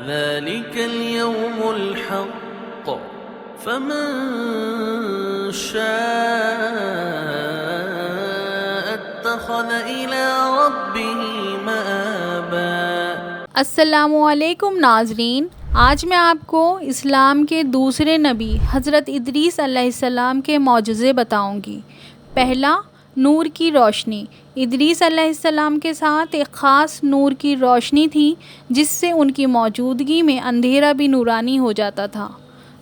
ذلك اليوم الحق فمن شاء اتخذ إلى ربه مآبا۔ السلام علیکم ناظرین، آج میں آپ کو اسلام کے دوسرے نبی حضرت ادریس علیہ السلام کے معجزے بتاؤں گی۔ پہلا، نور کی روشنی۔ ادریس علیہ السلام کے ساتھ ایک خاص نور کی روشنی تھی جس سے ان کی موجودگی میں اندھیرا بھی نورانی ہو جاتا تھا۔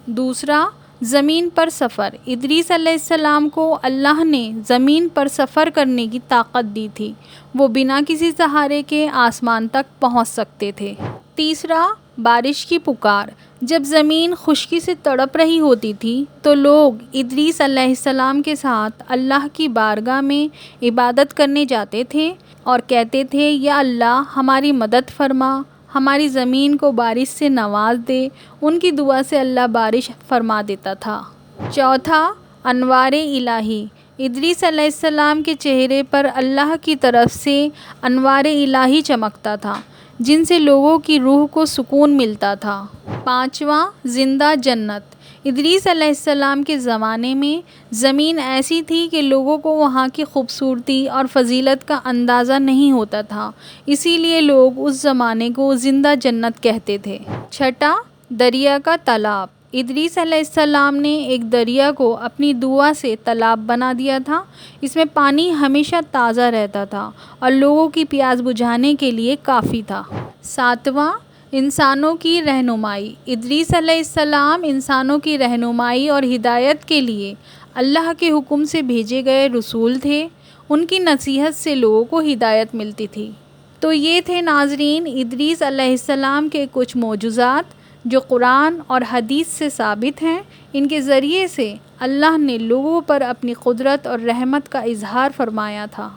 دوسرا، زمین پر سفر۔ ادریس علیہ السلام کو اللہ نے زمین پر سفر کرنے کی طاقت دی تھی، وہ بنا کسی سہارے کے آسمان تک پہنچ سکتے تھے۔ تیسرا، بارش کی پکار۔ جب زمین خشکی سے تڑپ رہی ہوتی تھی تو لوگ ادریس علیہ السلام کے ساتھ اللہ کی بارگاہ میں عبادت کرنے جاتے تھے اور کہتے تھے، یا اللہ ہماری مدد فرما، ہماری زمین کو بارش سے نواز دے۔ ان کی دعا سے اللہ بارش فرما دیتا تھا۔ چوتھا، انوار الہی۔ ادریس علیہ السلام کے چہرے پر اللہ کی طرف سے انوار الہی چمکتا تھا جن سے لوگوں کی روح کو سکون ملتا تھا۔ پانچواں، زندہ جنت۔ ادریس علیہ السلام کے زمانے میں زمین ایسی تھی کہ لوگوں کو وہاں کی خوبصورتی اور فضیلت کا اندازہ نہیں ہوتا تھا، اسی لیے لوگ اس زمانے کو زندہ جنت کہتے تھے۔ چھٹا، دریا کا تالاب۔ ادریس علیہ السلام نے ایک دریا کو اپنی دعا سے تالاب بنا دیا تھا، اس میں پانی ہمیشہ تازہ رہتا تھا اور لوگوں کی پیاس بجھانے کے لیے کافی تھا۔ ساتواں، انسانوں کی رہنمائی۔ ادریس علیہ السلام انسانوں کی رہنمائی اور ہدایت کے لیے اللہ کے حکم سے بھیجے گئے رسول تھے، ان کی نصیحت سے لوگوں کو ہدایت ملتی تھی۔ تو یہ تھے ناظرین ادریس علیہ السلام کے کچھ معجزات جو قرآن اور حدیث سے ثابت ہیں۔ ان کے ذریعے سے اللہ نے لوگوں پر اپنی قدرت اور رحمت کا اظہار فرمایا تھا۔